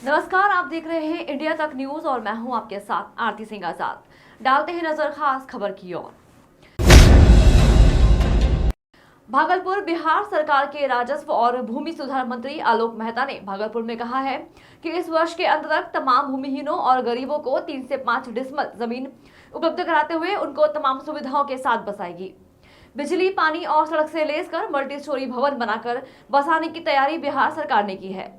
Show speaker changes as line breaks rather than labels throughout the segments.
नमस्कार, आप देख रहे हैं इंडिया तक न्यूज और मैं हूं आपके साथ आरती सिंह आजाद। डालते हैं नजर खास खबर की ओर। भागलपुर बिहार सरकार के राजस्व और भूमि सुधार मंत्री आलोक मेहता ने भागलपुर में कहा है कि इस वर्ष के अंत तक तमाम भूमिहीनों और गरीबों को 3 से 5 डिसमल जमीन उपलब्ध कराते हुए उनको तमाम सुविधाओं के साथ बसाएगी। बिजली, पानी और सड़क से लेस कर मल्टी स्टोरी भवन बनाकर बसाने की तैयारी बिहार सरकार ने की है।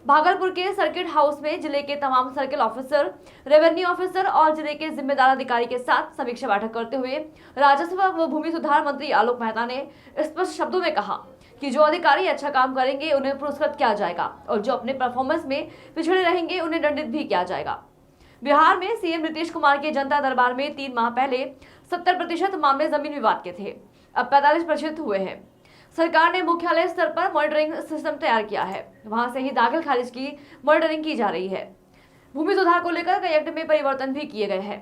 भागलपुर के सर्किट हाउस में जिले के तमाम सर्किल ऑफिसर, रेवेन्यू ऑफिसर और जिले के जिम्मेदार अधिकारी के साथ समीक्षा बैठक करते हुए राजस्व व भूमि सुधार मंत्री आलोक मेहता ने स्पष्ट शब्दों में कहा कि जो अधिकारी अच्छा काम करेंगे उन्हें पुरस्कृत किया जाएगा और जो अपने परफॉर्मेंस में पिछड़े रहेंगे उन्हें दंडित भी किया जाएगा। बिहार में सीएम नीतीश कुमार के जनता दरबार में 3 माह पहले 70% मामले जमीन विवाद के थे, अब 45% हुए हैं। सरकार ने मुख्यालय स्तर पर मॉनिटरिंग सिस्टम तैयार किया है, वहां से ही दाखिल खारिज की मॉनिटरिंग की जा रही है। भूमि सुधार को लेकर कई एक्ट में परिवर्तन भी किए गए हैं।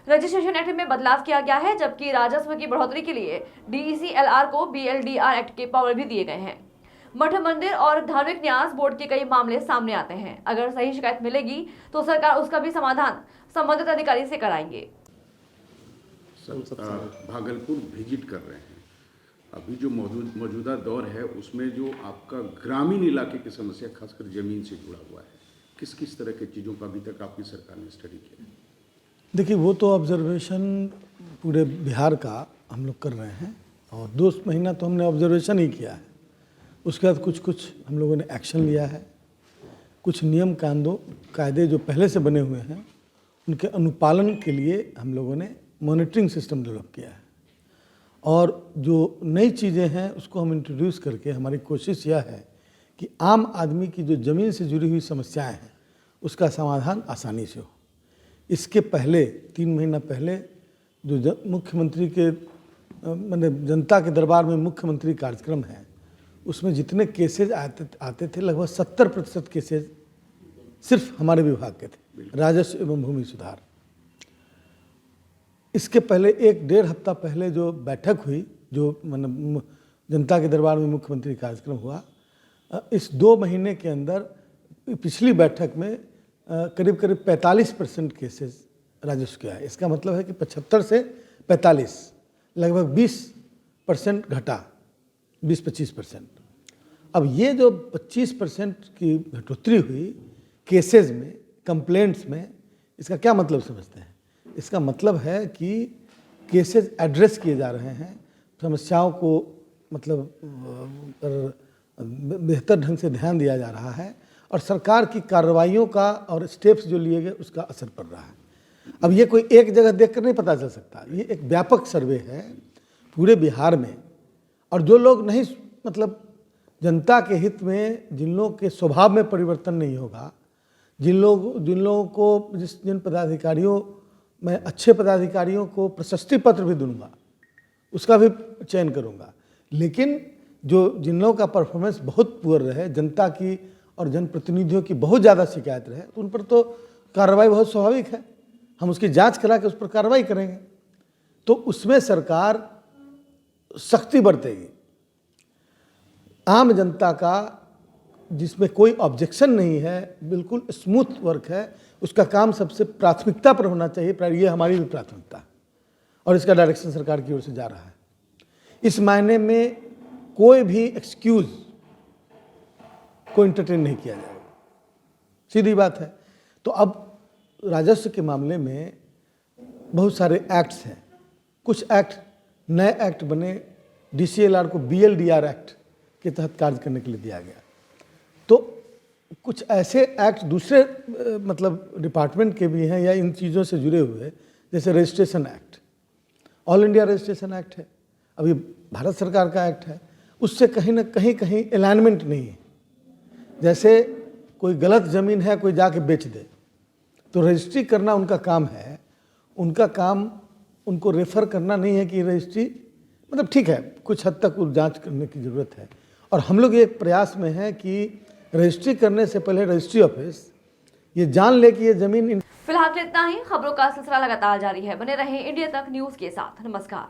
रजिस्ट्रेशन एक्ट में बदलाव किया गया है, जबकि राजस्व की बढ़ोतरी के लिए DECLR को BLDR एक्ट के पावर भी दिए गए हैं। मठ, मंदिर और धार्मिक न्यास बोर्ड के कई मामले सामने आते हैं। अगर सही शिकायत मिलेगी तो सरकार उसका भी समाधान संबंधित अधिकारी से कराएंगे।
भागलपुर विजिट कर रहे हैं। अभी जो मौजूदा दौर है उसमें जो आपका ग्रामीण इलाके की समस्या खासकर ज़मीन से जुड़ा हुआ है, किस किस तरह की चीज़ों का अभी तक आपकी सरकार ने स्टडी किया?
देखिए, वो तो ऑब्जर्वेशन पूरे बिहार का हम लोग कर रहे हैं और 2 महीना तो हमने ऑब्जर्वेशन ही किया है। उसके बाद कुछ हम लोगों ने एक्शन लिया है। कुछ नियम कायदे जो पहले से बने हुए हैं उनके अनुपालन के लिए हम लोगों ने मॉनिटरिंग सिस्टम डेवलप किया है और जो नई चीज़ें हैं उसको हम इंट्रोड्यूस करके हमारी कोशिश यह है कि आम आदमी की जो ज़मीन से जुड़ी हुई समस्याएं हैं उसका समाधान आसानी से हो। इसके पहले 3 महीना पहले जो मुख्यमंत्री के मतलब जनता के दरबार में मुख्यमंत्री कार्यक्रम है उसमें जितने केसेज आते थे लगभग 70% केसेज सिर्फ हमारे विभाग के थे, राजस्व एवं भूमि सुधार। इसके पहले 1-1.5 हफ्ता पहले जो बैठक हुई, जो मतलब जनता के दरबार में मुख्यमंत्री कार्यक्रम हुआ, इस 2 महीने के अंदर पिछली बैठक में करीब 45% केसेस राजस्व के आए। इसका मतलब है कि 75 से 45, लगभग 20% घटा, 20-25%। अब ये जो 25% की घटोतरी हुई केसेस में, कंप्लेंट्स में, इसका क्या मतलब समझते हैं? इसका मतलब है कि केसेस एड्रेस किए जा रहे हैं, समस्याओं को मतलब बेहतर ढंग से ध्यान दिया जा रहा है और सरकार की कार्रवाइयों का और स्टेप्स जो लिए गए उसका असर पड़ रहा है। अब ये कोई एक जगह देखकर नहीं पता चल सकता, ये एक व्यापक सर्वे है पूरे बिहार में। और जो लोग नहीं मतलब जनता के हित में, जिन लोगों के स्वभाव में परिवर्तन नहीं होगा, जिन लोगों को जिन पदाधिकारियों, मैं अच्छे पदाधिकारियों को प्रशस्ति पत्र भी दूंगा, उसका भी चयन करूंगा, लेकिन जिन लोगों का परफॉर्मेंस बहुत पुअर रहे, जनता की और जनप्रतिनिधियों की बहुत ज़्यादा शिकायत रहे, तो उन पर तो कार्रवाई बहुत स्वाभाविक है, हम उसकी जांच करा के उस पर कार्रवाई करेंगे। तो उसमें सरकार सख्ती बरतेगी। आम जनता का जिसमें कोई ऑब्जेक्शन नहीं है, बिल्कुल स्मूथ वर्क है, उसका काम सबसे प्राथमिकता पर होना चाहिए। ये हमारी भी प्राथमिकता है और इसका डायरेक्शन सरकार की ओर से जा रहा है। इस मायने में कोई भी एक्सक्यूज को एंटरटेन नहीं किया जाएगा, सीधी बात है। तो अब राजस्व के मामले में बहुत सारे एक्ट्स हैं, कुछ एक्ट नए एक्ट बने, DCLR को BLDR एक्ट के तहत कार्य करने के लिए दिया गया। तो कुछ ऐसे एक्ट दूसरे मतलब डिपार्टमेंट के भी हैं या इन चीज़ों से जुड़े हुए, जैसे registration act, all India registration act है, अभी भारत सरकार का एक्ट है, उससे कहीं ना कहीं अलाइनमेंट नहीं है। जैसे कोई गलत ज़मीन है, कोई जाके बेच दे, तो रजिस्ट्री करना उनका काम है, उनका काम उनको रेफ़र करना नहीं है कि रजिस्ट्री, मतलब ठीक है कुछ हद तक उस जाँच करने की ज़रूरत है। और हम लोग ये प्रयास में हैं कि रजिस्ट्री करने से पहले रजिस्ट्री ऑफिस ये जान ले कि ये जमीन।
फिलहाल इतना ही। खबरों का सिलसिला लगातार जारी है, बने रहें इंडिया तक न्यूज के साथ। नमस्कार।